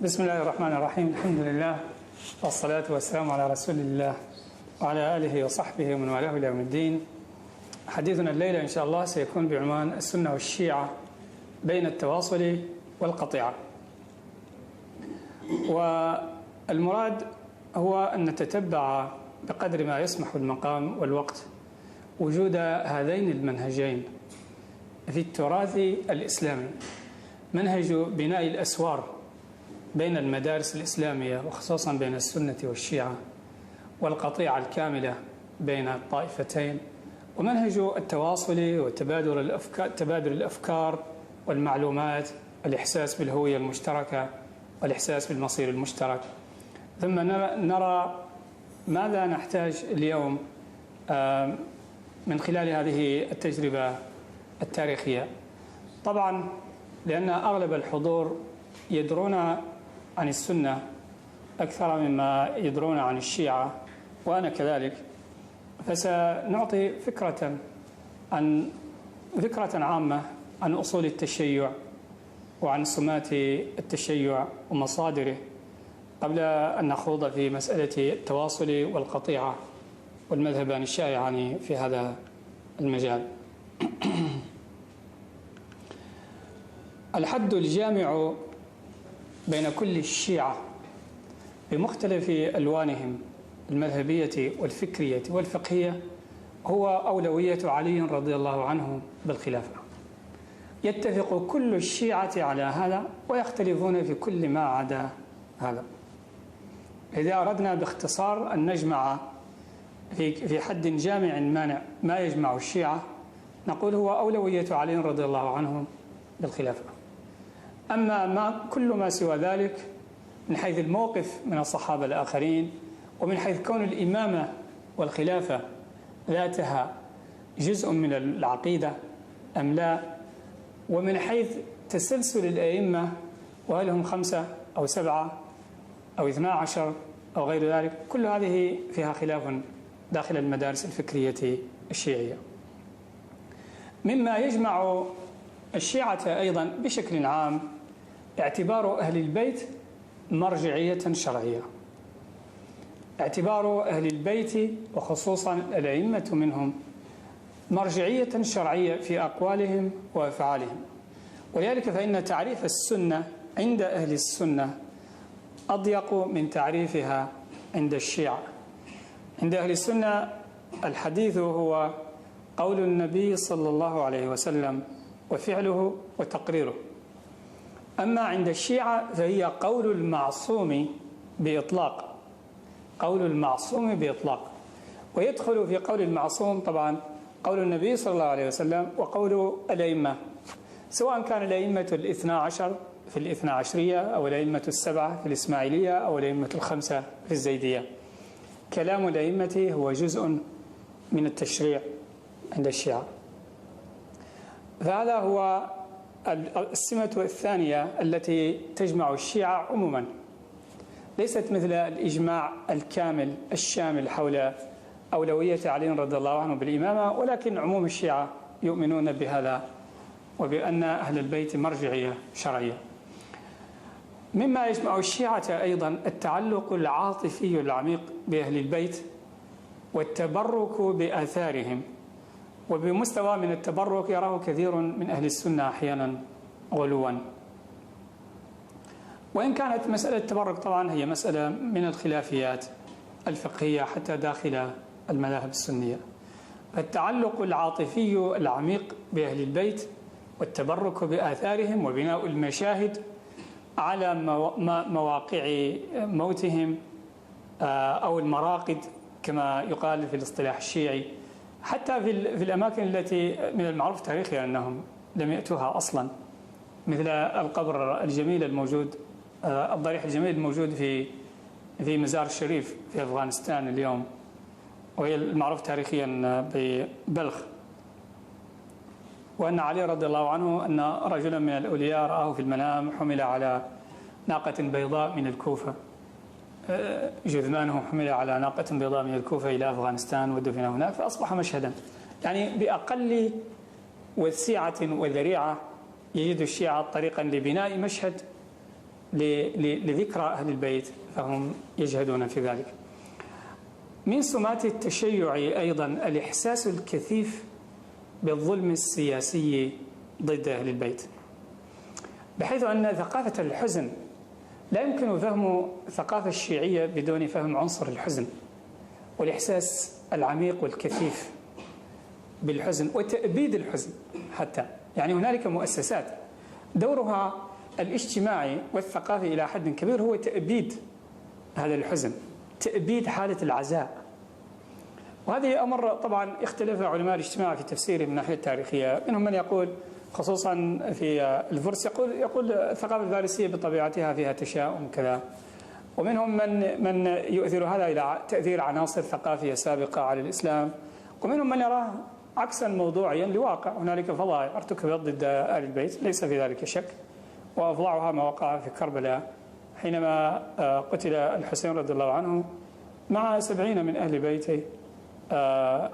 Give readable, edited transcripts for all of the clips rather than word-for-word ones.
بسم الله الرحمن الرحيم. الحمد لله والصلاة والسلام على رسول الله وعلى آله وصحبه ومن والاه إلى يوم الدين. حديثنا الليلة إن شاء الله سيكون بعنوان السنة والشيعة بين التواصل والقطيعة. والمراد هو أن نتتبع بقدر ما يسمح المقام والوقت وجود هذين المنهجين في التراث الإسلامي: منهج بناء الأسوار بين المدارس الإسلامية وخصوصا بين السنة والشيعة، والقطيعة الكاملة بين الطائفتين، ومنهج التواصل وتبادل الأفكار والمعلومات، الإحساس بالهوية المشتركة والإحساس بالمصير المشترك. ثم نرى ماذا نحتاج اليوم من خلال هذه التجربة التاريخية. طبعا لأن أغلب الحضور يدرون عن السنة أكثر مما يدرون عن الشيعة وأنا كذلك، فسنعطي فكرة عامة عن أصول التشيع وعن سمات التشيع ومصادره قبل أن نخوض في مسألة التواصل والقطيعة والمذهبان الشائعان في هذا المجال. الحد الجامع بين كل الشيعة بمختلف ألوانهم المذهبية والفكرية والفقهية هو أولوية علي رضي الله عنه بالخلافة. يتفق كل الشيعة على هذا ويختلفون في كل ما عدا هذا. إذا أردنا باختصار أن نجمع في حد جامع مانع ما يجمع الشيعة نقول هو أولوية علي رضي الله عنه بالخلافة. أما كل ما سوى ذلك من حيث الموقف من الصحابة الآخرين، ومن حيث كون الإمامة والخلافة ذاتها جزء من العقيدة أم لا، ومن حيث تسلسل الأئمة وهل هم 5 أو 7 أو 12 أو غير ذلك، كل هذه فيها خلاف داخل المدارس الفكرية الشيعية. مما يجمع الشيعة أيضا بشكل عام اعتبار أهل البيت مرجعية شرعية. اعتبار أهل البيت وخصوصا الأئمة منهم مرجعية شرعية في أقوالهم وأفعالهم، ولذلك فإن تعريف السنة عند أهل السنة أضيق من تعريفها عند الشيعة. عند أهل السنة الحديث هو قول النبي صلى الله عليه وسلم وفعله وتقريره، أما عند الشيعة فهي قول المعصوم بإطلاق، قول المعصوم بإطلاق. ويدخل في قول المعصوم طبعا قول النبي صلى الله عليه وسلم وقول الأئمة، سواء كان الأئمة الاثنا عشر في الاثنا عشرية أو الأئمة السبعة في الإسماعيلية أو الأئمة الخمسة في الزيدية. كلام الأئمة هو جزء من التشريع عند الشيعة. فهذا هو السمة الثانية التي تجمع الشيعة عموما، ليست مثل الإجماع الكامل الشامل حول أولوية علي رضي الله عنه بالإمامة، ولكن عموم الشيعة يؤمنون بهذا وبأن أهل البيت مرجعية شرعية. مما يجمع الشيعة أيضا التعلق العاطفي العميق بأهل البيت والتبرك بآثارهم، وبمستوى من التبرك يراه كثير من أهل السنة أحيانا غلوا. وإن كانت مسألة التبرك طبعا هي مسألة من الخلافيات الفقهية حتى داخل المذاهب السنية. التعلق العاطفي العميق بأهل البيت والتبرك بآثارهم وبناء المشاهد على مواقع موتهم أو المراقد كما يقال في الاصطلاح الشيعي، حتى في الأماكن التي من المعروف تاريخيا أنهم لم يأتوها أصلا، مثل القبر الجميل الموجود، الضريح الجميل الموجود في مزار الشريف في أفغانستان اليوم، وهي المعروف تاريخيا ببلخ. وأن علي رضي الله عنه أن رجلا من الأولياء رآه في المنام حمل على ناقة بيضاء من الكوفة، جثمانه حمل على ناقة بيضاء من الكوفة إلى أفغانستان ودفن هناك، فأصبح مشهدا. يعني بأقل وسعة وذريعة يجد الشيعة طريقا لبناء مشهد لذكرى أهل البيت فهم يجهدون في ذلك. من سمات التشيع أيضا الإحساس الكثيف بالظلم السياسي ضد أهل البيت، بحيث أن ثقافة الحزن لا يمكن فهم الثقافة الشيعية بدون فهم عنصر الحزن والإحساس العميق والكثيف بالحزن وتأبيد الحزن حتى. يعني هنالك مؤسسات دورها الاجتماعي والثقافي إلى حد كبير هو تأبيد هذا الحزن، تأبيد حالة العزاء. وهذه أمر طبعا اختلف علماء الاجتماع في تفسيره من الناحية التاريخية. منهم من يقول خصوصا في الفرس يقول الثقافة الفارسية بطبيعتها فيها تشاؤم كذا، ومنهم من يؤثر هذا إلى تأثير عناصر ثقافية سابقة على الإسلام، ومنهم من يراه عكسا موضوعيا لواقع. هنالك فظائع ارتكبت ضد آل البيت ليس في ذلك شك، وأفظعها ما وقع في كربلاء حينما قتل الحسين رضي الله عنه مع 70 من أهل بيته،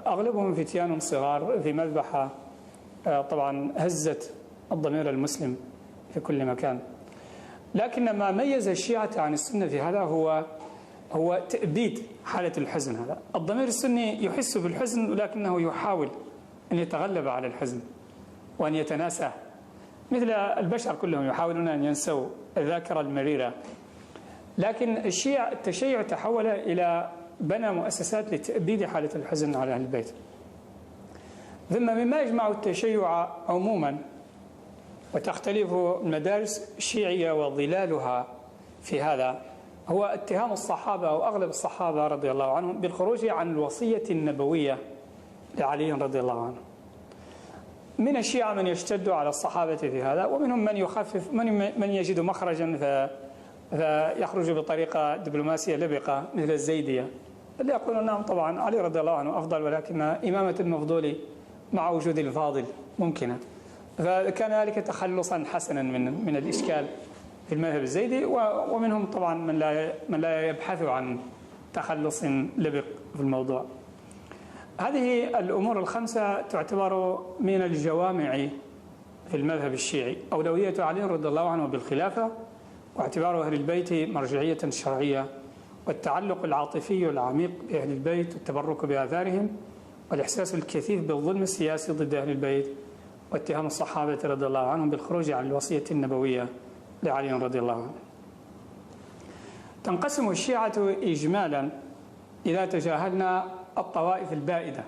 أغلبهم فتيان صغار في مذبحة طبعا هزت الضمير المسلم في كل مكان. لكن ما ميز الشيعة عن السنة في هذا هو تأبيد حالة الحزن. هذا الضمير السني يحس بالحزن ولكنه يحاول أن يتغلب على الحزن وأن يتناساه، مثل البشر كلهم يحاولون أن ينسوا الذاكرة المريرة. لكن التشيع تحول إلى بنى مؤسسات لتأبيد حالة الحزن على أهل البيت. ثم مما يجمع التشيع عموما وتختلف المدارس الشيعية وظلالها في هذا هو اتهام الصحابة أو أغلب الصحابة رضي الله عنهم بالخروج عن الوصية النبوية لعلي رضي الله عنه. من الشيعة من يشتد على الصحابة في هذا، ومنهم من يخفف، من يجد مخرجا فيخرج بطريقة دبلوماسية لبقة مثل الزيدية اللي يقولون نعم طبعا علي رضي الله عنه أفضل، ولكن إمامة المفضول مع وجود الفاضل ممكنة. فكان ذلك تخلصا حسنا من الإشكال في المذهب الزيدي، ومنهم طبعا من لا يبحث عن تخلص لبق في الموضوع. هذه الأمور الخمسة تعتبر من الجوامع في المذهب الشيعي: أولوية علي رضي الله عنه بالخلافة، واعتبار أهل البيت مرجعية شرعية، والتعلق العاطفي العميق بأهل البيت والتبرك بآثارهم، والإحساس الكثيف بالظلم السياسي ضد أهل البيت، واتهام الصحابة رضي الله عنهم بالخروج عن الوصية النبوية لعلي رضي الله عنه. تنقسم الشيعة إجمالا إذا تجاهلنا الطوائف البائدة،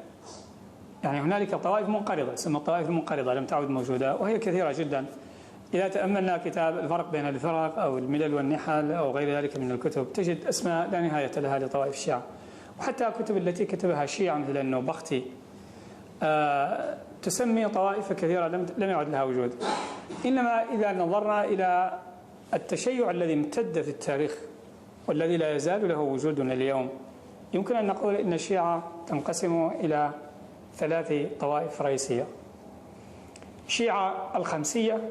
يعني هنالك طوائف منقرضة تسمى الطوائف المنقرضة لم تعد موجودة وهي كثيرة جدا. إذا تأملنا كتاب الفرق بين الفرق أو الملل والنحل أو غير ذلك من الكتب تجد أسماء لا نهاية لها لطوائف الشيعة، وحتى الكتب التي كتبها الشيعة مثل النوبختي تسمي طوائف كثيرة لم يعد لها وجود. إنما إذا نظرنا إلى التشيع الذي امتد في التاريخ والذي لا يزال له وجود اليوم، يمكن أن نقول إن الشيعة تنقسم إلى 3 طوائف رئيسية: الشيعة الخمسية،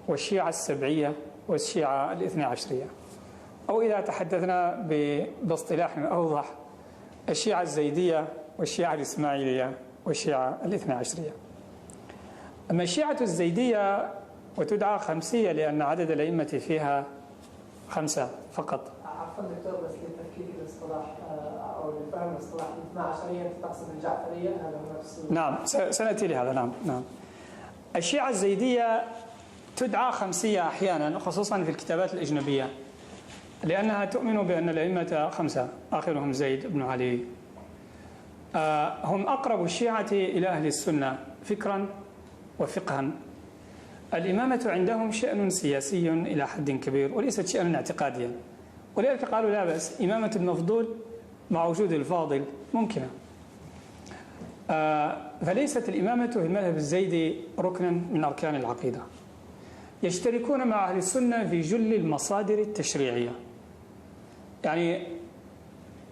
والشيعة السبعية، والشيعة الاثنى عشرية، أو إذا تحدثنا باصطلاح أوضح الشيعة الزيدية والشيعة الإسماعيلية والشيعة الاثنى عشرية. أما الشيعة الزيدية وتدعى خمسية لأن عدد الأئمة فيها 5 فقط. عفوا دكتور، بس للتفكيك الاصطلاح أو لفهم الاصطلاح الاثنى عشرية تقصد الجعفرية، هذا هو نفس؟ نعم سنأتي لهذا. نعم. الشيعة الزيدية تدعى خمسية أحيانا خصوصا في الكتابات الأجنبية لأنها تؤمن بأن الأئمة 5 آخرهم زيد بن علي. هم أقرب الشيعة إلى أهل السنة فكرا وفقها. الإمامة عندهم شأن سياسي إلى حد كبير وليست شأنا اعتقاديا، ولذلك قالوا لا بأس إمامة المفضول مع وجود الفاضل ممكنة. فليست الإمامة في المذهب الزيدي ركنا من أركان العقيدة. يشتركون مع أهل السنة في جل المصادر التشريعية، يعني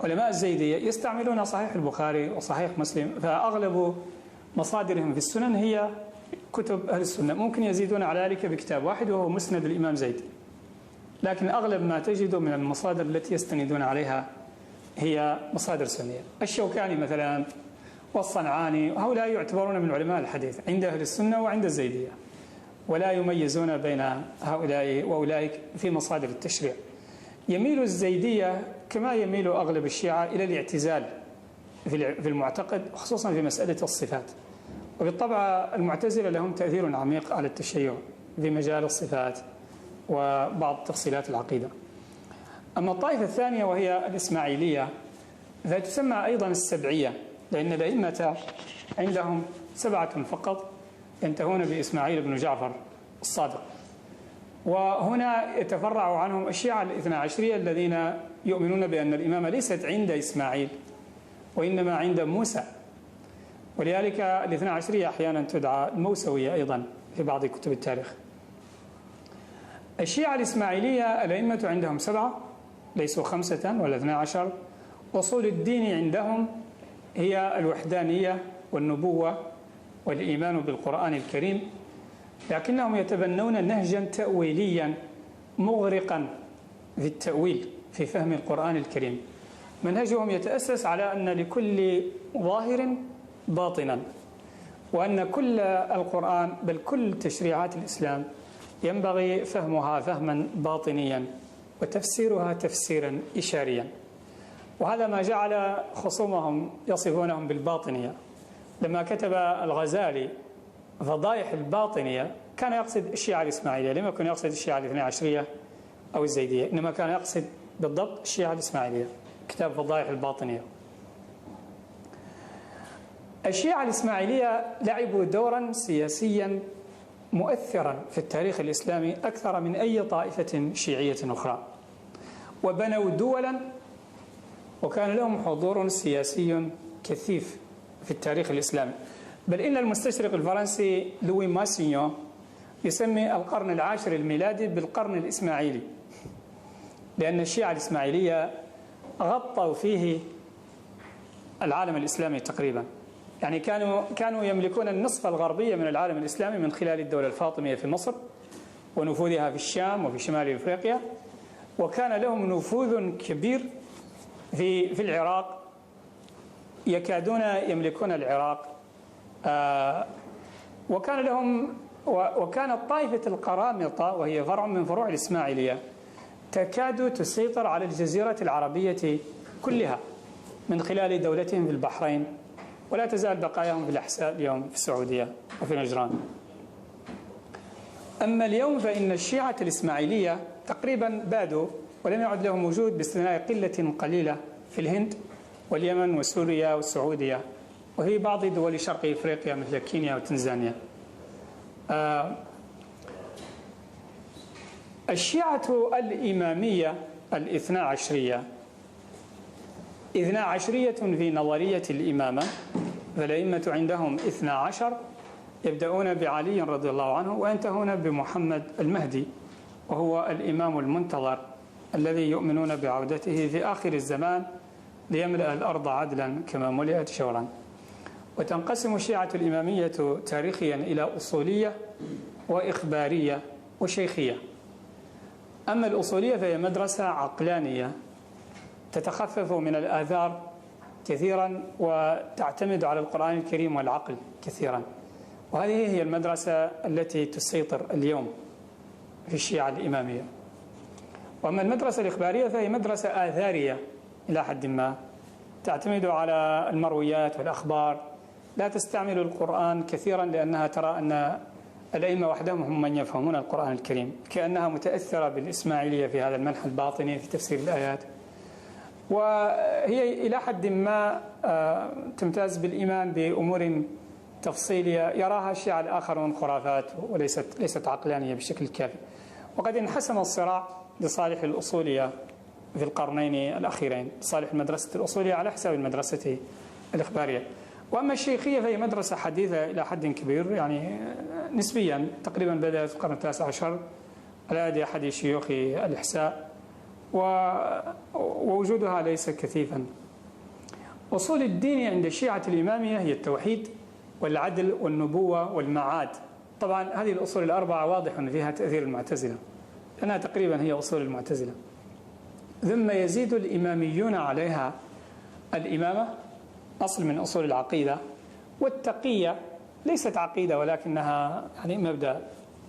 علماء الزيدية يستعملون صحيح البخاري وصحيح مسلم، فأغلب مصادرهم في السنن هي كتب أهل السنة. ممكن يزيدون على ذلك بكتاب واحد وهو مسند الإمام زيد، لكن أغلب ما تجد من المصادر التي يستندون عليها هي مصادر سنية. الشوكاني مثلا والصنعاني هؤلاء يعتبرون من علماء الحديث عند أهل السنة وعند الزيدية. ولا يميزون بين هؤلاء وأولئك في مصادر التشريع. يميل الزيدية كما يميل أغلب الشيعة إلى الاعتزال في المعتقد، خصوصا في مسألة الصفات. وبالطبع المعتزلة لهم تأثير عميق على التشيع في مجال الصفات وبعض تفصيلات العقيدة. أما الطائفة الثانية وهي الإسماعيلية فتسمى أيضا السبعية، لأن الأئمة عندهم 7 فقط ينتهون بإسماعيل بن جعفر الصادق. وهنا يتفرع عنهم الشيعة الاثنا عشرية الذين يؤمنون بأن الإمامة ليست عند إسماعيل وإنما عند موسى، ولذلك الاثنا عشرية أحيانا تدعى الموسوية أيضا في بعض كتب التاريخ. الشيعة الإسماعيلية الأئمة عندهم 7 ليسوا 5 ولا 12. أصول الدين عندهم هي الوحدانية والنبوة والإيمان بالقرآن الكريم، لكنهم يتبنون نهجا تأويليا مغرقا في التأويل في فهم القرآن الكريم. منهجهم يتأسس على أن لكل ظاهر باطنا، وأن كل القرآن بل كل تشريعات الإسلام ينبغي فهمها فهما باطنيا وتفسيرها تفسيرا إشاريا. وهذا ما جعل خصومهم يصفونهم بالباطنية. لما كتب الغزالي فضائح الباطنية كان يقصد الشيعة الإسماعيلية، لم يكن يقصد الشيعة الاثنى عشرية أو الزيدية، إنما كان يقصد بالضبط الشيعة الإسماعيلية، كتاب فضائح الباطنية. الشيعة الإسماعيلية لعبوا دورا سياسيا مؤثرا في التاريخ الإسلامي أكثر من أي طائفة شيعية أخرى، وبنوا دولا وكان لهم حضور سياسي كثيف في التاريخ الإسلامي. بل إن المستشرق الفرنسي لوي ماسينيو يسمي القرن العاشر الميلادي بالقرن الإسماعيلي، لأن الشيعة الإسماعيلية غطوا فيه العالم الإسلامي تقريبا. يعني كانوا يملكون النصف الغربي من العالم الإسلامي من خلال الدولة الفاطمية في مصر ونفوذها في الشام وفي شمال أفريقيا، وكان لهم نفوذ كبير في العراق، يكادون يملكون العراق. وكانت طائفة القرامطة وهي فرع من فروع الإسماعيلية تكاد تسيطر على الجزيرة العربية كلها من خلال دولتهم في البحرين، ولا تزال بقاياهم في الأحساء اليوم في السعودية وفي نجران. أما اليوم فإن الشيعة الإسماعيلية تقريبا بادوا ولم يعد لهم وجود باستثناء قلة قليلة في الهند واليمن وسوريا والسعودية وفي بعض دول شرق إفريقيا مثل كينيا وتنزانيا. الشيعة الإمامية الاثنا عشرية في نظرية الإمامة، فالأئمة عندهم 12 يبدأون بعلي رضي الله عنه وينتهون بمحمد المهدي، وهو الإمام المنتظر الذي يؤمنون بعودته في آخر الزمان ليملأ الأرض عدلا كما ملئت شورا. وتنقسم الشيعة الإمامية تاريخيا إلى أصولية وإخبارية وشيخية. أما الأصولية فهي مدرسة عقلانية تتخفف من الآثار كثيرا وتعتمد على القرآن الكريم والعقل كثيرا، وهذه هي المدرسة التي تسيطر اليوم في الشيعة الإمامية. وأما المدرسة الإخبارية فهي مدرسة آثارية إلى حد ما، تعتمد على المرويات والأخبار، لا تستعمل القرآن كثيرا لأنها ترى أن الأئمة وحدهم هم من يفهمون القرآن الكريم، كأنها متأثرة بالإسماعيلية في هذا المنحى الباطني في تفسير الآيات. وهي إلى حد ما تمتاز بالإيمان بأمور تفصيلية يراها الشيعة الآخرون خرافات وليست عقلانية بالشكل الكافي. وقد انحسم الصراع لصالح الأصولية في القرنين الأخيرين، لصالح مدرسة الأصولية على حساب المدرسة الإخبارية. وأما الشيخية فهي مدرسة حديثة إلى حد كبير، يعني نسبيا تقريبا بدأت في القرن التاسع عشر على يد أحد شيوخ الإحساء، ووجودها ليس كثيفا. أصول الدين عند الشيعة الإمامية هي التوحيد والعدل والنبوة والمعاد. طبعا هذه الأصول الأربعة واضح فيها تأثير المعتزلة، لأنها تقريبا هي أصول المعتزلة. ثم يزيد الإماميون عليها الإمامة، أصل من أصول العقيدة، والتقية ليست عقيدة ولكنها يعني مبدأ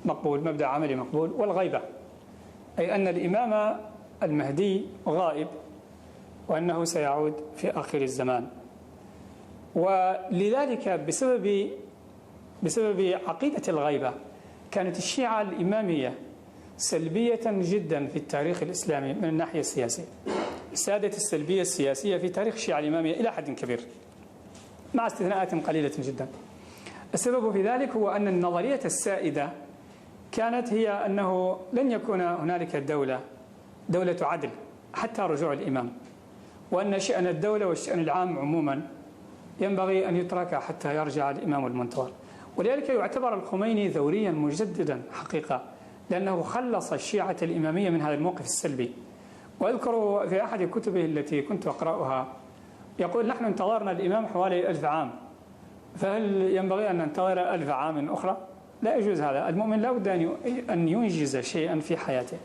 مقبول، مبدأ عملي مقبول. والغيبة، أي أن الإمام المهدي غائب وأنه سيعود في آخر الزمان. ولذلك بسبب عقيدة الغيبة كانت الشيعة الإمامية سلبية جدا في التاريخ الإسلامي من الناحية السياسية. سادت السلبية السياسية في تاريخ الشيعة الإمامية إلى حد كبير مع استثناءات قليلة جدا. السبب في ذلك هو أن النظرية السائدة كانت هي أنه لن يكون هنالك دولة عدل حتى رجوع الإمام، وأن شأن الدولة والشأن العام عموما ينبغي أن يترك حتى يرجع الإمام المنتظر. ولذلك يعتبر الخميني ثوريا مجددا حقيقة، لأنه خلص الشيعة الإمامية من هذا الموقف السلبي. وأذكر في أحد كتبه التي كنت أقرأها يقول: نحن انتظرنا الإمام حوالي 1000 عام، فهل ينبغي أن ننتظر 1000 عام أخرى؟ لا يجوز هذا. المؤمن لا بد أن ينجز شيئا في حياته.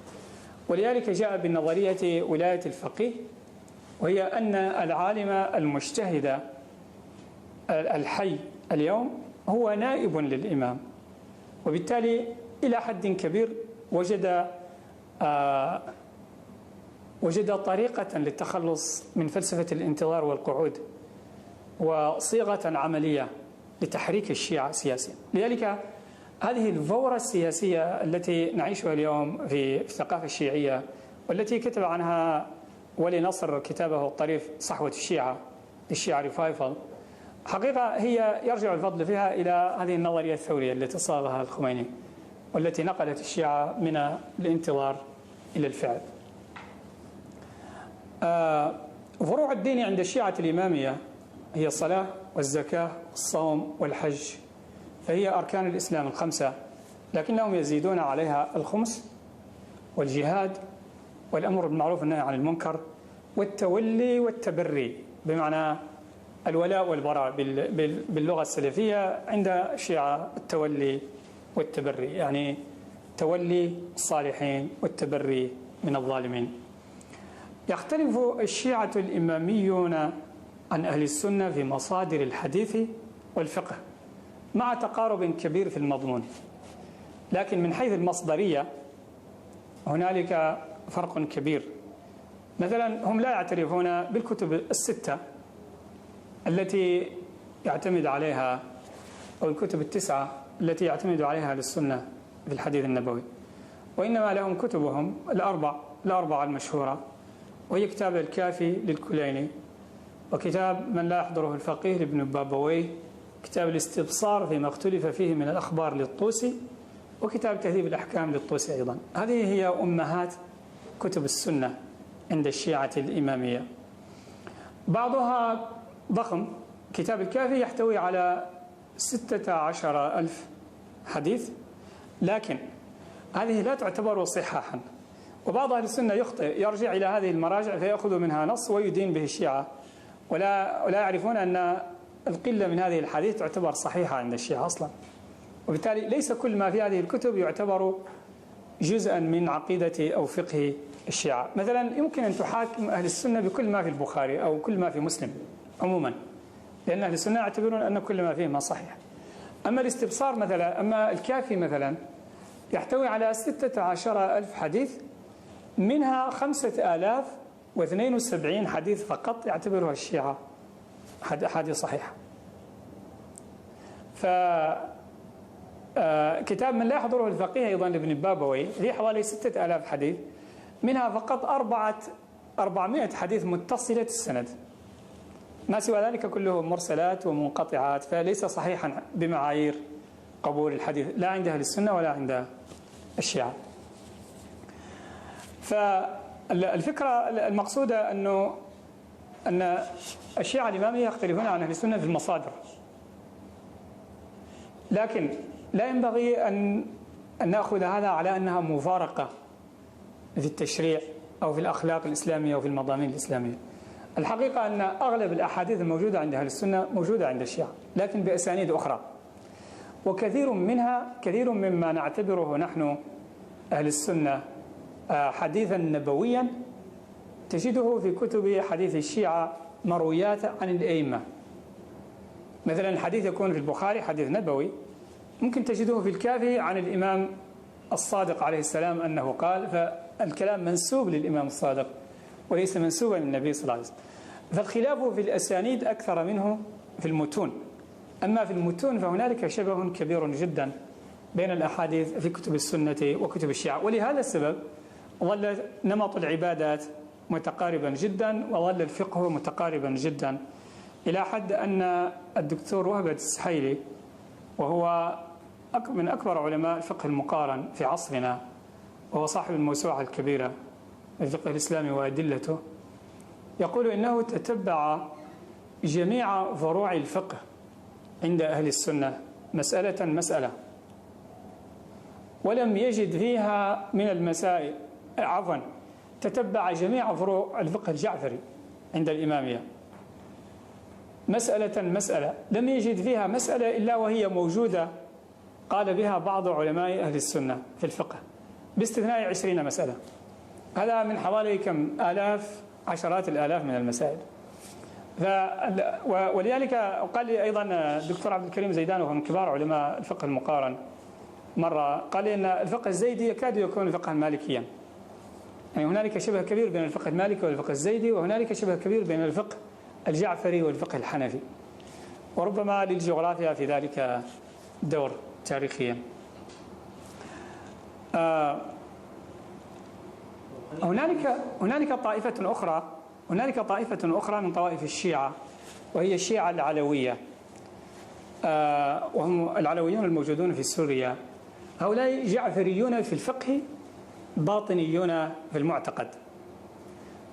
ولذلك جاء بنظرية ولاية الفقيه، وهي أن العالم المجتهد الحي اليوم هو نائب للإمام، وبالتالي إلى حد كبير وجد طريقة للتخلص من فلسفة الانتظار والقعود وصيغة عملية لتحريك الشيعة سياسيا. لذلك هذه الفورة السياسية التي نعيشها اليوم في الثقافة الشيعية، والتي كتب عنها ولي نصر كتابه الطريف صحوة الشيعة للشيعة ريفايفل، حقيقة هي يرجع الفضل فيها إلى هذه النظرية الثورية التي صاغها الخميني، والتي نقلت الشيعة من الانتظار إلى الفعل. فروع الدين عند الشيعة الإمامية هي الصلاة والزكاة والصوم والحج، فهي أركان الإسلام الخمسة، لكنهم يزيدون عليها الخمس والجهاد والأمر بالمعروف والنهي عن المنكر والتولي والتبري، بمعنى الولاء والبراء باللغة السلفية. عند الشيعة التولي والتبري يعني تولي الصالحين والتبري من الظالمين. يختلف الشيعة الإماميون عن أهل السنة في مصادر الحديث والفقه مع تقارب كبير في المضمون، لكن من حيث المصدرية هنالك فرق كبير. مثلا هم لا يعترفون بالكتب الستة التي يعتمد عليها، أو الكتب التسعة التي يعتمد عليها للسنة في الحديث النبوي، وإنما لهم كتبهم الأربعة المشهورة، وهي كتاب الكافي للكليني، وكتاب من لا يحضره الفقيه لابن بابويه، كتاب الاستبصار فيما اختلف فيه من الأخبار للطوسي، وكتاب تهذيب الأحكام للطوسي أيضا. هذه هي أمهات كتب السنة عند الشيعة الإمامية. بعضها ضخم، كتاب الكافي يحتوي على 16,000 حديث، لكن هذه لا تعتبر صحاحا. وبعض أهل السنة يخطئ، يرجع إلى هذه المراجع فيأخذ منها نص ويدين به الشيعة، ولا يعرفون أن القلة من هذه الحديث تعتبر صحيحة عند الشيعة أصلا. وبالتالي ليس كل ما في هذه الكتب يعتبر جزءا من عقيدة أو فقه الشيعة. مثلا يمكن أن تحاكم أهل السنة بكل ما في البخاري أو كل ما في مسلم عموما، لأن أهل السنة يعتبرون أن كل ما فيه ما صحيح. أما الاستبصار مثلا، أما الكافي مثلا يحتوي على 16,000 حديث، منها 5,072 حديث فقط يعتبرها الشيعة حديث صحيحة. كتاب من لا يحضره الفقيه أيضا لابن بابوي فيه حوالي 6,000 حديث، منها فقط 400 حديث متصلة السند، ما سوى ذلك كله مرسلات ومنقطعات، فليس صحيحا بمعايير قبول الحديث لا عند أهل السنة ولا عند الشيعة. فالفكرة المقصودة أن الشيعة الإمامية يختلفون عن أهل السنة في المصادر، لكن لا ينبغي أن نأخذ هذا على أنها مفارقة في التشريع أو في الأخلاق الإسلامية أو في المضامين الإسلامية. الحقيقة أن أغلب الأحاديث الموجودة عند أهل السنة موجودة عند الشيعة، لكن بأسانيد أخرى، وكثير منها كثير مما نعتبره نحن أهل السنة حديثا نبويا تجده في كتب حديث الشيعة مرويات عن الأئمة. مثلا الحديث يكون في البخاري حديث نبوي، ممكن تجده في الكافي عن الإمام الصادق عليه السلام أنه قال، فالكلام منسوب للإمام الصادق وليس منسوبا للنبي صلى الله عليه وسلم. فالخلاف في الأسانيد أكثر منه في المتون. أما في المتون فهنالك شبه كبير جدا بين الأحاديث في كتب السنة وكتب الشيعة، ولهذا السبب ظل نمط العبادات متقاربا جدا وظل الفقه متقاربا جدا، إلى حد أن الدكتور وهبة السحيلي، وهو من أكبر علماء الفقه المقارن في عصرنا، وهو صاحب الموسوعة الكبيرة الفقه الإسلامي وأدلته، يقول إنه تتبع جميع فروع الفقه عند أهل السنة مسألة ولم يجد فيها من المسائل، تتبع جميع فروع الفقه الجعفري عند الإمامية مسألة لم يجد فيها مسألة إلا وهي موجودة قال بها بعض علماء أهل السنة في الفقه، باستثناء 20 مسألة. هذا من حوالي كم آلاف، عشرات الآلاف من المسائل. ولذلك قال لي أيضا الدكتور عبد الكريم زيدان، وهو من كبار علماء الفقه المقارن، مرة قال لي أن الفقه الزيدي يكاد يكون فقها مالكيا، يعني هنالك شبه كبير بين الفقه المالكي والفقه الزيدي، وهنالك شبه كبير بين الفقه الجعفري والفقه الحنفي، وربما للجغرافيا في ذلك دور تاريخيا. هنالك طائفة أخرى من طوائف الشيعة، وهي الشيعة العلوية، وهم العلويون الموجودون في سوريا. هؤلاء جعفريون في الفقه، باطنيون في المعتقد.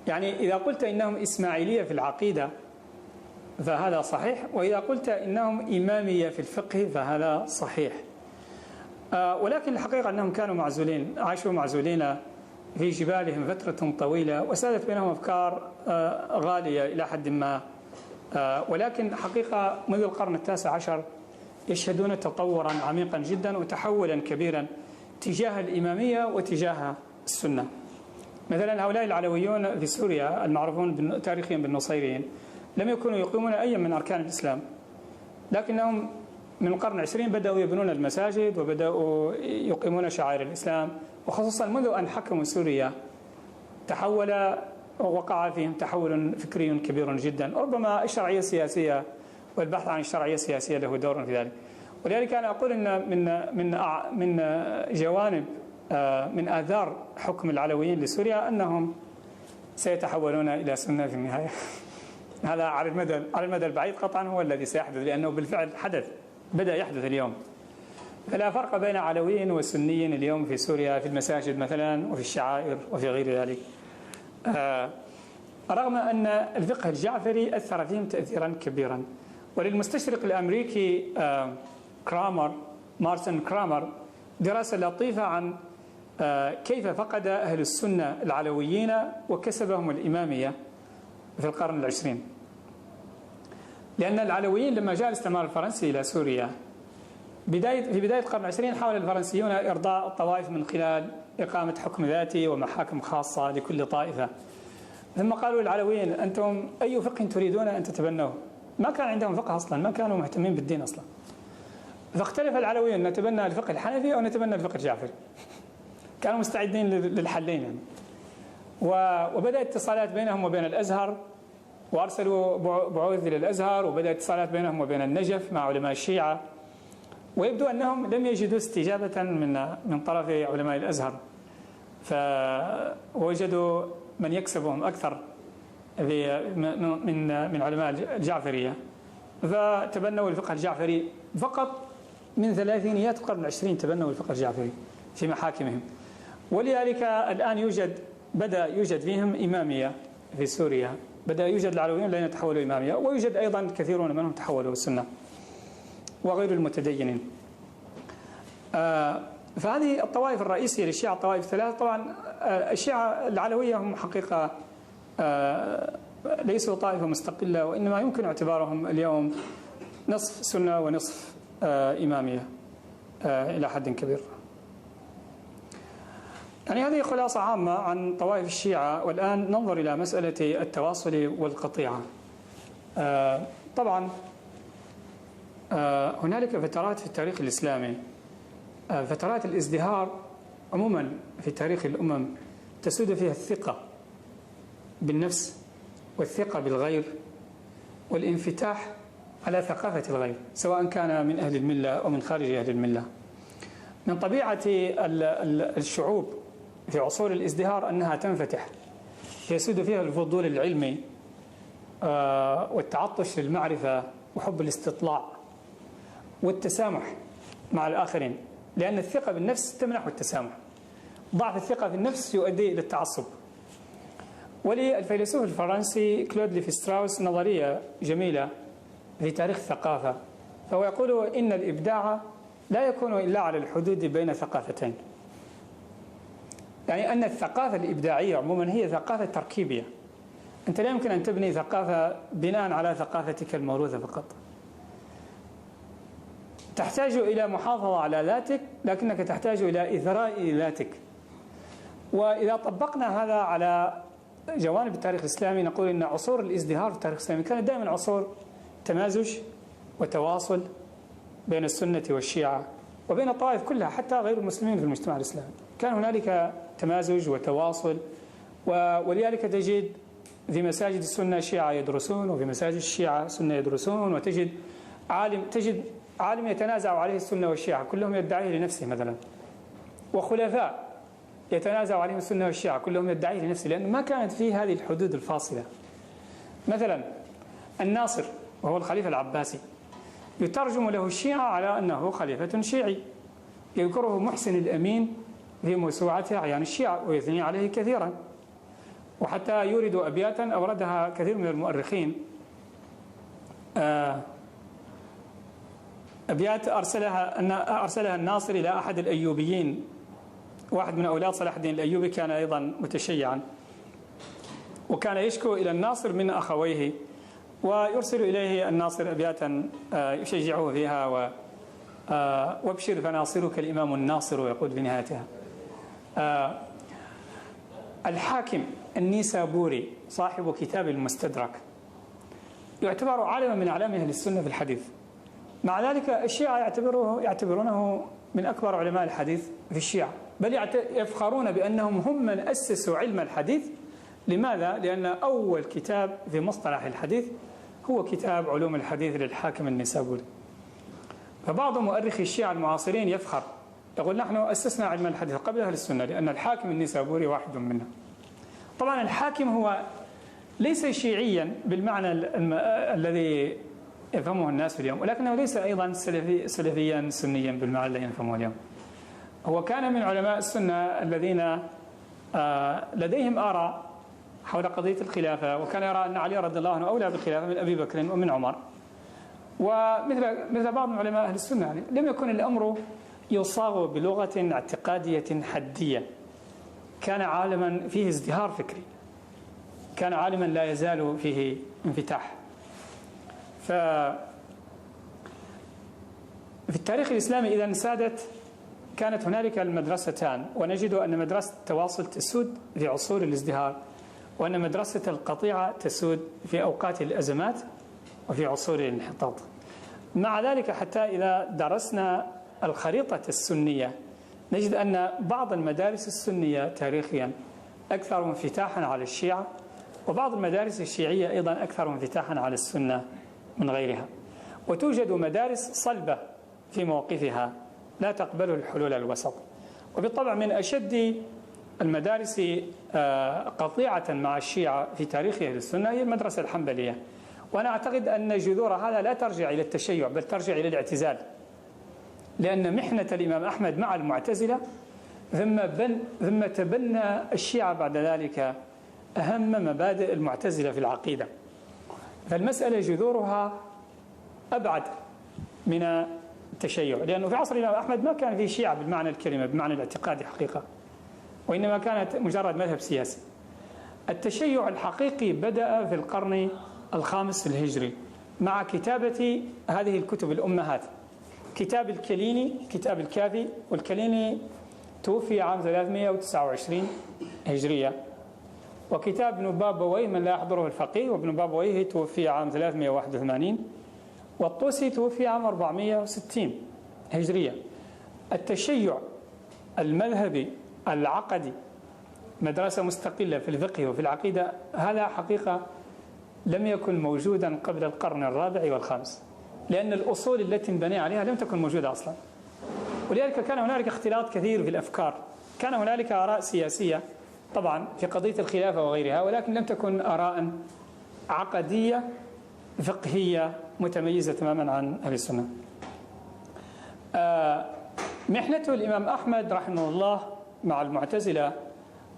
يعني إذا قلت إنهم إسماعيلية في العقيدة فهذا صحيح، وإذا قلت إنهم إمامية في الفقه فهذا صحيح. ولكن الحقيقة أنهم كانوا معزولين، عاشوا معزولين في جبالهم فترة طويلة، وسادت بينهم أفكار غالية إلى حد ما، ولكن حقيقة منذ القرن التاسع عشر يشهدون تطورا عميقا جدا وتحولا كبيرا تجاه الإمامية وتجاه السنة. مثلا هؤلاء العلويون في سوريا المعروفون تاريخيا بالنصيريين لم يكونوا يقيمون أي من أركان الإسلام، لكنهم من القرن العشرين بدأوا يبنون المساجد وبدأوا يقيمون شعائر الإسلام، وخصوصا منذ أن حكموا سوريا وقع فيهم تحول فكري كبير جدا. ربما الشرعية السياسية والبحث عن الشرعية السياسية له دور في ذلك. ولذلك أنا أقول أن من جوانب من آثار حكم العلويين لسوريا أنهم سيتحولون إلى سنة في النهاية. هذا على المدى البعيد قطعا هو الذي سيحدث، لأنه بالفعل بدأ يحدث اليوم. فلا فرق بين علويين وسنيين اليوم في سوريا، في المساجد مثلا وفي الشعائر وفي غير ذلك، رغم أن الفقه الجعفري أثر فيهم تأثيرا كبيرا. وللمستشرق الأمريكي مارسن كرامر دراسة لطيفة عن كيف فقد أهل السنة العلويين وكسبهم الإمامية في القرن العشرين. لأن العلويين لما جاء الاستعمار الفرنسي إلى سوريا في بداية القرن العشرين، حاول الفرنسيون إرضاء الطوائف من خلال إقامة حكم ذاتي ومحاكم خاصة لكل طائفة. ثم قالوا للعلويين: أنتم أي فقه تريدون أن تتبنوه؟ ما كان عندهم فقه أصلا، ما كانوا مهتمين بالدين أصلا. فاختلف العلويين: نتبنى الفقه الحنفي أو نتبنى الفقه الجعفري. كانوا مستعدين للحلين يعني. وبدأت اتصالات بينهم وبين الأزهر، وأرسلوا بعوث إلى الأزهر، وبدأت اتصالات بينهم وبين النجف مع علماء الشيعة، ويبدو أنهم لم يجدوا استجابة من طرف علماء الأزهر، فوجدوا من يكسبهم أكثر من علماء الجعفرية، فتبنوا الفقه الجعفري فقط. من ثلاثينيات القرن العشرين تبنوا الفقه الجعفري في محاكمهم. ولذلك الآن بدأ يوجد فيهم إمامية في سوريا، بدأ يوجد العلويين الذين يتحولوا إمامية، ويوجد أيضا كثيرون منهم تحولوا السنة وغير المتدينين. فهذه الطوائف الرئيسية للشيعة، الطوائف الثلاث. طبعا الشيعة العلوية هم حقيقة ليسوا طائفة مستقلة، وإنما يمكن اعتبارهم اليوم نصف سنة ونصف إمامية إلى حد كبير. يعني هذه خلاصة عامة عن طوائف الشيعة. والآن ننظر إلى مسألة التواصل والقطيعة. طبعا هنالك فترات في التاريخ الإسلامي، فترات الازدهار عموما في تاريخ الأمم تسود فيها الثقة بالنفس والثقة بالغير والانفتاح على ثقافة الغير، سواء كان من أهل الملة أو من خارج أهل الملة. من طبيعة الشعوب في عصور الازدهار أنها تنفتح، يسود فيها الفضول العلمي والتعطش للمعرفة وحب الاستطلاع والتسامح مع الآخرين، لأن الثقة بالنفس تمنح التسامح. ضعف الثقة في النفس يؤدي إلى التعصب. وللفيلسوف الفرنسي كلود ليف ستراوس نظرية جميلة في تاريخ الثقافة، فهو يقول إن الإبداع لا يكون إلا على الحدود بين ثقافتين. يعني أن الثقافة الإبداعية عموما هي ثقافة تركيبية. أنت لا يمكن أن تبني ثقافة بناء على ثقافتك الموروثة فقط. تحتاج إلى محافظة على ذاتك، لكنك تحتاج إلى إثراء ذاتك. وإذا طبقنا هذا على جوانب التاريخ الإسلامي نقول إن عصور الازدهار في التاريخ الإسلامي كانت دائما عصور تمازج وتواصل بين السنة والشيعة وبين الطوائف كلها حتى غير المسلمين في المجتمع الإسلامي. كان هنالك تمازج وتواصل، ولذلك تجد في مساجد السنة شيعة يدرسون، وفي مساجد الشيعة سنة يدرسون، وتجد عالم يتنازع عليه السنة والشيعة كلهم يدعيه لنفسه مثلا، وخلفاء يتنازع عليهم السنة والشيعة كلهم يدعيه لنفسه، لأن ما كانت فيه هذه الحدود الفاصلة. مثلا الناصر وهو الخليفة العباسي يترجم له الشيعة على أنه خليفة شيعي، يذكره محسن الأمين في موسوعة أعيان الشيعة ويثني عليه كثيرا، وحتى يورد أبياتا أوردها كثير من المؤرخين، أبيات أرسلها الناصر إلى أحد الأيوبيين، واحد من أولاد صلاح الدين الأيوبي كان أيضا متشيعا، وكان يشكو إلى الناصر من أخويه، ويرسل إليه الناصر أبياتا يشجعه فيها وابشر فناصرك الإمام الناصر، ويقول في نهايتها. الحاكم النيسابوري صاحب كتاب المستدرك يعتبر عالما من أعلام أهل السنة في الحديث، مع ذلك الشيعة يعتبرونه من أكبر علماء الحديث في الشيعة، بل يفخرون بأنهم هم من أسسوا علم الحديث. لماذا؟ لأن أول كتاب في مصطلح الحديث هو كتاب علوم الحديث للحاكم النيسابوري. فبعض مؤرخي الشيعة المعاصرين يفخر، يقول نحن أسسنا علم الحديث قبل أهل السنة لأن الحاكم النيسابوري واحد منا. طبعا الحاكم هو ليس شيعيا بالمعنى الذي يفهمه الناس اليوم، ولكنه ليس أيضا سلفيا سنيا بالمعنى الذي يفهمه اليوم. هو كان من علماء السنة الذين لديهم آراء حول قضية الخلافة، وكان يرى أن علي رضي الله عنه أولى بالخلافة من أبي بكر ومن عمر، ومثل بعض من علماء أهل السنة. يعني لم يكن الأمر يصاغ بلغة اعتقادية حدية، كان عالما فيه ازدهار فكري، كان عالما لا يزال فيه انفتاح. في التاريخ الإسلامي إذا سادت كانت هنالك المدرستان، ونجد أن مدرسة التواصل تسود في عصور الازدهار، وأن مدرسة القطيعة تسود في أوقات الأزمات وفي عصور الانحطاط. مع ذلك حتى إذا درسنا الخريطة السنية نجد أن بعض المدارس السنية تاريخيا أكثر انفتاحا على الشيعة، وبعض المدارس الشيعية أيضا أكثر انفتاحا على السنة من غيرها. وتوجد مدارس صلبة في موقفها لا تقبل الحلول الوسط. وبالطبع من أشد المدارس قطيعة مع الشيعة في تاريخ أهل السنة هي المدرسة الحنبلية، وأنا أعتقد أن جذور هذا لا ترجع إلى التشيع بل ترجع إلى الاعتزال، لأن محنة الإمام أحمد مع المعتزلة ثم تبنى الشيعة بعد ذلك أهم مبادئ المعتزلة في العقيدة. فالمسألة جذورها أبعد من التشيع، لأنه في عصر الإمام أحمد ما كان فيه شيعة بالمعنى الكلمة بمعنى الاعتقادي حقيقة، وإنما كانت مجرد مذهب سياسي. التشيع الحقيقي بدأ في القرن الخامس الهجري مع كتابة هذه الكتب الأمهات، كتاب الكليني، كتاب الكافي، والكليني توفي عام 329 هجرية، وكتاب ابن بابويه من لا يحضره الفقيه، وابن بابويه توفي عام 381، والطوسي توفي عام 460 هجرية. التشيع المذهبي العقدي مدرسة مستقلة في الفقه وفي العقيدة، هذا حقيقة لم يكن موجودا قبل القرن الرابع والخامس، لأن الأصول التي انبني عليها لم تكن موجودة أصلا. ولذلك كان هنالك اختلاط كثير في الأفكار، كان هنالك آراء سياسية طبعا في قضية الخلافة وغيرها، ولكن لم تكن آراء عقدية فقهية متميزة تماما عن أهل السنة. محنته الإمام أحمد رحمه الله مع المعتزلة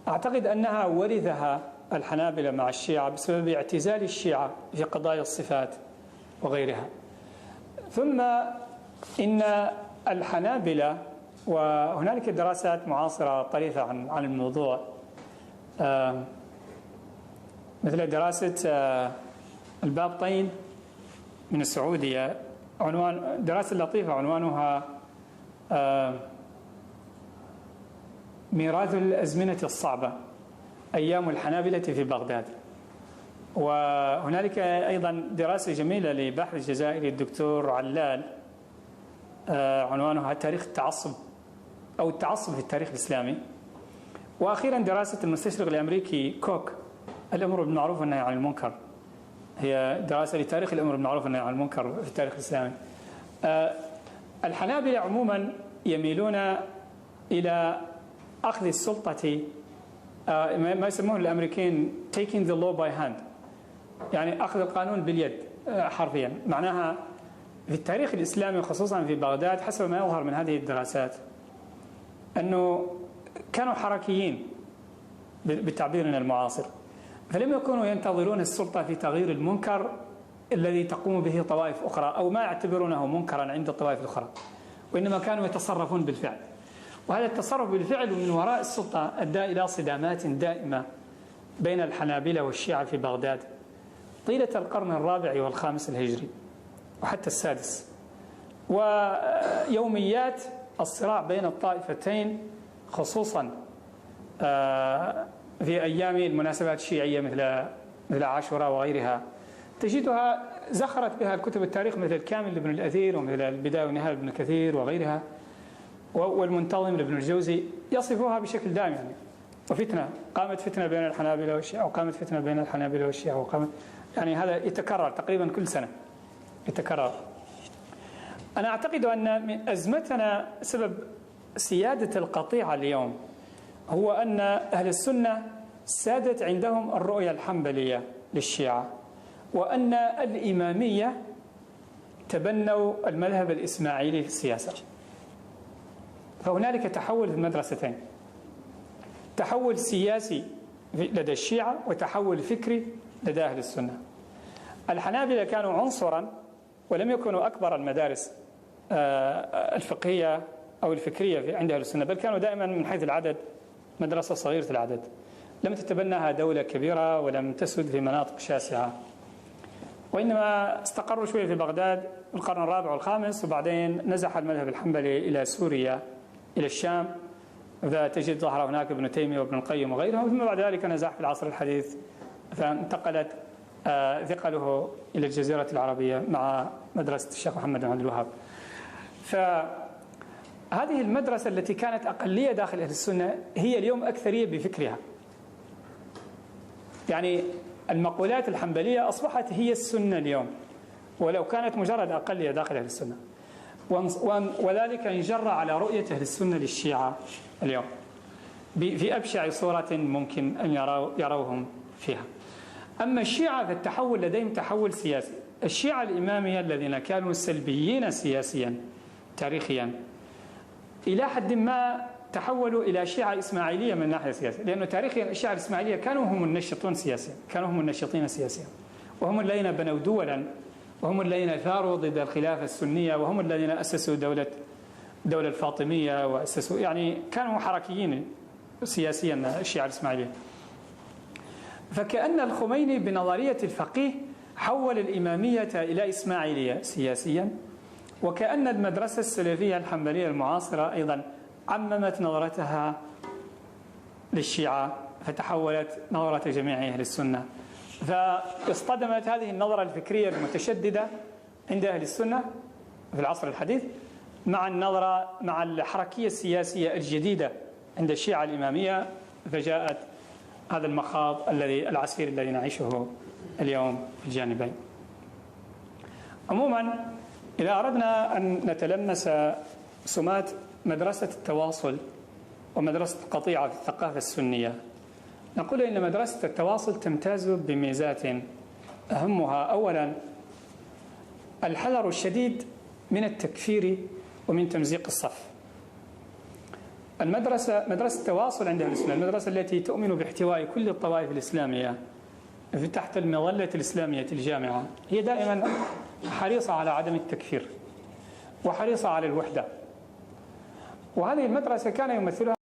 أعتقد أنها ورثها الحنابلة مع الشيعة بسبب اعتزال الشيعة في قضايا الصفات وغيرها. ثم إن الحنابلة، وهنالك دراسات معاصرة طريفة عن الموضوع، مثل دراسة البابطين من السعودية، عنوان دراسة لطيفة عنوانها ميراث الأزمنة الصعبة أيام الحنابلة في بغداد. وهنالك أيضا دراسة جميلة لباحث الجزائري الدكتور علال عنوانها تاريخ التعصب أو التعصب في التاريخ الإسلامي. وأخيرا دراسة المستشرق الأمريكي كوك الأمر بالمعروف والنهي عن المنكر، هي دراسة لتاريخ الأمر بالمعروف والنهي عن المنكر في التاريخ الإسلامي. الحنابلة عموما يميلون إلى أخذ السلطة، ما يسمونه الأمريكيين taking the law by hand، يعني أخذ القانون باليد حرفيا. معناها في التاريخ الإسلامي خصوصا في بغداد حسب ما يظهر من هذه الدراسات أنه كانوا حركيين بتعبيرنا المعاصر، فلم يكونوا ينتظرون السلطة في تغيير المنكر الذي تقوم به طوائف أخرى أو ما يعتبرونه منكرا عند الطوائف الأخرى، وإنما كانوا يتصرفون بالفعل. وهذا التصرف بالفعل من وراء السلطة أدى إلى صدامات دائمة بين الحنابلة والشيعة في بغداد طيلة القرن الرابع والخامس الهجري وحتى السادس، ويوميات الصراع بين الطائفتين خصوصا في أيام المناسبات الشيعية مثل عاشوراء وغيرها تجدها زخرت بها كتب التاريخ مثل الكامل لابن الأثير ومثل البداية والنهاية لابن كثير وغيرها، والمنتظم لابن الجوزي يصفوها بشكل دائم يعني. وفتنة، قامت فتنة بين الحنابلة والشيعة، وقامت فتنة بين الحنابلة والشيعة، وقامت يعني هذا يتكرر تقريبا كل سنة يتكرر. أنا أعتقد أن من أزمتنا سبب سيادة القطيعة اليوم هو أن أهل السنة سادت عندهم الرؤية الحنبلية للشيعة، وأن الإمامية تبنوا المذهب الإسماعيلي في السياسة. فهنالك تحول في المدرستين، تحول سياسي لدى الشيعة وتحول فكري لدى أهل السنة. الحنابلة كانوا عنصرا ولم يكونوا أكبر المدارس الفقهية أو الفكرية عند أهل السنة، بل كانوا دائما من حيث العدد مدرسة صغيرة العدد، لم تتبناها دولة كبيرة ولم تسد في مناطق شاسعة، وإنما استقروا شوية في بغداد في القرن الرابع والخامس، وبعدين نزح المذهب الحنبلي إلى سوريا إلى الشام، فتجد ظهر هناك ابن تيمية وابن القيم وغيرهم، ثم بعد ذلك نزح في العصر الحديث فانتقلت ثقله إلى الجزيرة العربية مع مدرسة الشيخ محمد بن عبد الوهاب. فهذه المدرسة التي كانت أقلية داخل أهل السنة هي اليوم أكثرية بفكرها، يعني المقولات الحنبلية أصبحت هي السنة اليوم، ولو كانت مجرد أقلية داخل أهل السنة، وذلك ينجر على رؤية أهل السنة للشيعة اليوم في أبشع صورة ممكن أن يروهم فيها. أما الشيعة فالتحول لديهم تحول سياسي. الشيعة الإمامية الذين كانوا سلبيين سياسيا تاريخيا إلى حد ما تحولوا إلى شيعة إسماعيلية من الناحية السياسية، لأنه تاريخيا الشيعة الإسماعيلية كانوا هم النشطون سياسيا، كانوا هم النشطين سياسيا، وهم الذين بنوا دولا، وهم الذين ثاروا ضد الخلافة السنية، وهم الذين أسسوا دولة الفاطمية، وأسسوا يعني كانوا حركيين سياسيا الشيعة الإسماعيلية. فكأن الخميني بنظرية الفقيه حول الإمامية إلى إسماعيلية سياسيا، وكأن المدرسة السلفية الحنبلية المعاصرة أيضا عممت نظرتها للشيعة فتحولت نظرة جميع أهل السنة، فاصطدمت هذه النظرة الفكرية المتشددة عند أهل السنة في العصر الحديث مع النظرة مع الحركية السياسية الجديدة عند الشيعة الإمامية، فجاءت هذا المخاض العسير الذي نعيشه اليوم في الجانبين. عموما إذا أردنا أن نتلمس سمات مدرسة التواصل ومدرسة القطيعة في الثقافة السنية، نقول إن مدرسة التواصل تمتاز بميزات أهمها أولا الحذر الشديد من التكفير ومن تمزيق الصف. مدرسة التواصل عند أهل السنة، المدرسة التي تؤمن باحتواء كل الطوائف الإسلامية تحت المظلة الإسلامية الجامعة، هي دائما حريصة على عدم التكفير وحريصة على الوحدة. وهذه المدرسة كان يمثلها